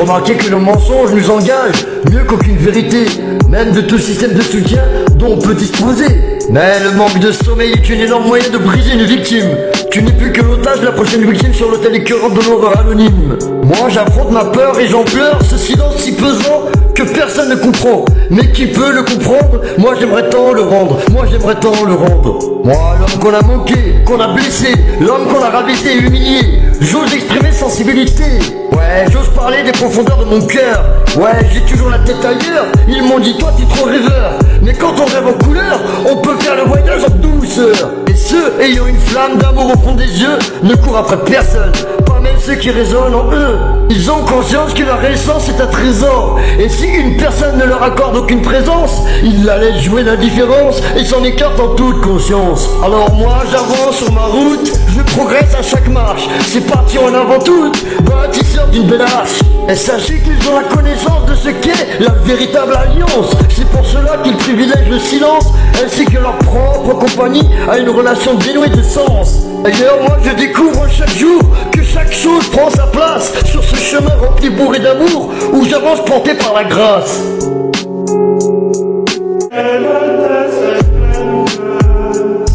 remarqué que le mensonge nous engage mieux qu'aucune vérité, même de tout système de soutien dont on peut disposer. Mais le manque de sommeil est une énorme moyen de briser une victime. Tu n'es plus que l'otage de la prochaine victime sur l'autel écœurant de l'horreur anonyme. Moi j'affronte ma peur et j'en pleure, ce silence si pesant que personne ne comprend. Mais qui peut le comprendre? Moi j'aimerais tant le rendre, moi j'aimerais tant le rendre. Moi l'homme qu'on a moqué, qu'on a blessé, l'homme qu'on a rabaissé et humilié, j'ose exprimer sensibilité. Ouais, j'ose parler des profondeurs de mon cœur. Ouais, j'ai toujours la tête ailleurs. Ils m'ont dit toi t'es trop rêveur. Mais quand on rêve en couleur, on peut faire le voyage en douceur. Et ceux ayant une flamme d'amour au fond des yeux ne courent après personne, pas même ceux qui résonnent en eux. Ils ont conscience que leur essence est un trésor. Et si une personne ne leur accorde aucune présence, ils la laissent jouer l'indifférence et s'en écartent en toute conscience. Alors moi j'avance sur ma route, je progresse à chaque marche. C'est parti en avant toute, bâtisseur d'une belle arche. Et sachez qu'ils ont la connaissance de ce qu'est la véritable alliance. C'est pour cela qu'ils privilègent le silence, ainsi que leur propre compagnie a une relation dénuée de sens. D'ailleurs moi je découvre chaque jour que chaque chose prend sa place sur ce chemin rempli bourré d'amour où j'avance porté par la grâce.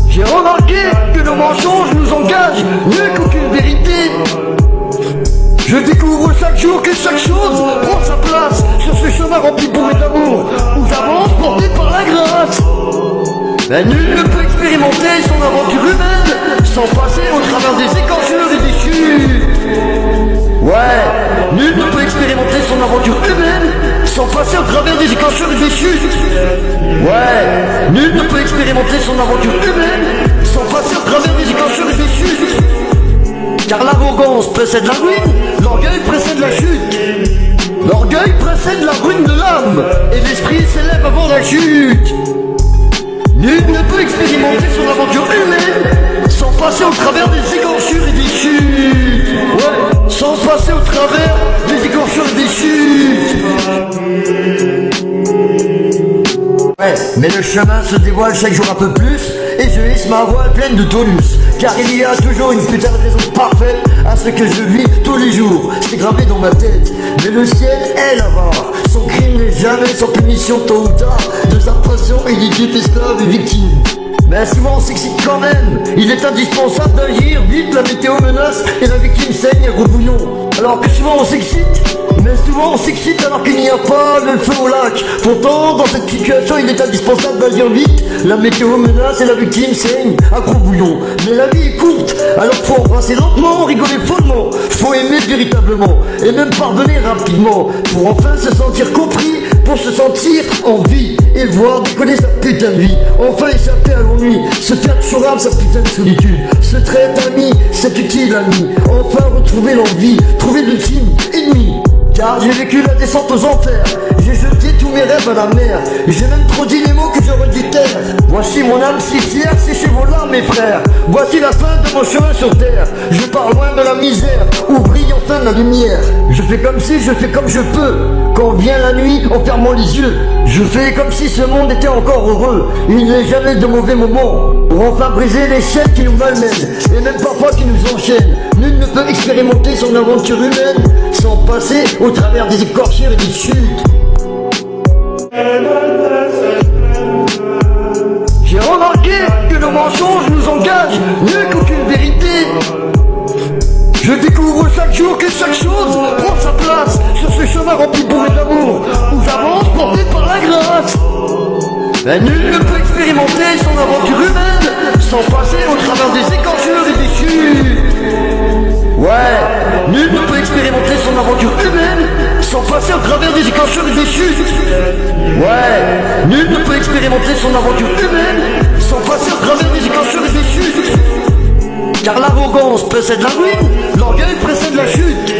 J'ai remarqué que le mensonge nous engage mieux qu'aucune vérité. Je découvre chaque jour que chaque chose prend sa place sur ce chemin rempli bourré d'amour où j'avance porté par la grâce. Mais nul ne peut expérimenter son aventure humaine sans passer au travers des écorchures et des chutes. Ouais, nul ne peut expérimenter son aventure humaine sans passer au travers des écorchures et des chutes. Ouais, nul ne peut expérimenter son aventure humaine sans passer au travers des écorchures et des chutes. Car l'arrogance précède la ruine, l'orgueil précède la chute. L'orgueil précède la ruine de l'âme, et l'esprit s'élève avant la chute. Nul ne peut expérimenter son aventure humaine sans passer au travers des écorchures et des chutes. Ouais, sans passer au travers des écorchures et des chutes. Ouais, mais le chemin se dévoile chaque jour un peu plus, et je hisse ma voile pleine de tonus. Car il y a toujours une putain de raison parfaite à ce que je vis tous les jours. C'est gravé dans ma tête, mais le ciel est l'avare. Son crime n'est jamais sans punition tôt ou tard. De sa passion il est esclave et victime. Mais souvent on s'excite quand même. Il est indispensable d'agir vite, la météo menace et la victime saigne à gros bouillon. Alors que souvent on s'excite, mais souvent on s'excite alors qu'il n'y a pas de feu au lac. Pourtant dans cette situation il est indispensable d'agir vite. La météo menace et la victime saigne à gros bouillon. Mais la vie est courte, alors faut embrasser lentement, rigoler follement. Faut aimer véritablement et même pardonner rapidement pour enfin se sentir compris, pour se sentir en vie et voir décoller sa putain de vie. Enfin échapper à l'ennui, se faire toujours âme sa putain de solitude. Se traiter ami, c'est utile ami. Enfin retrouver l'envie, trouver l'ultime ennemi. Car j'ai vécu la descente aux enfers, j'ai jeté tous mes rêves à la mer. J'ai même trop dit les mots que j'aurais dû taire. Voici mon âme si fière, séchez vos larmes mes frères. Voici la fin de mon chemin sur terre. Je pars loin de la misère, où brille enfin la lumière. Je fais comme si, je fais comme je peux. Quand vient la nuit, en fermant les yeux, je fais comme si ce monde était encore heureux. Il n'est jamais de mauvais moments pour enfin briser les chaînes qui nous malmènent et même parfois qui nous enchaînent. Nul ne peut expérimenter son aventure humaine sans passer au travers des écorchures et des chutes. J'ai remarqué que le mensonge nous engage mieux qu'aucune vérité. Je découvre chaque jour que chaque chose prend sa place sur ce chemin rempli bourré d'amour où j'avance porté par la grâce. Mais nul ne peut expérimenter son aventure humaine sans passer au travers des écorchures et des chutes. Ouais, nul ne peut expérimenter son aventure humaine sans passer au travers des écorchures et des chutes. Ouais, nul ne peut expérimenter son aventure humaine sans passer au travers des écorchures et des chutes. Car l'arrogance précède la ruine, l'orgueil précède la chute.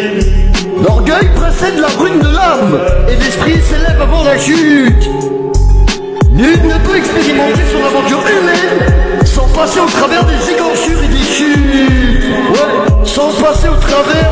L'orgueil précède la ruine de l'âme, et l'esprit s'élève avant la chute. Nul ne peut expérimenter son aventure humaine sans passer au travers des écorchures et des chutes. Ouais, sans passer au travers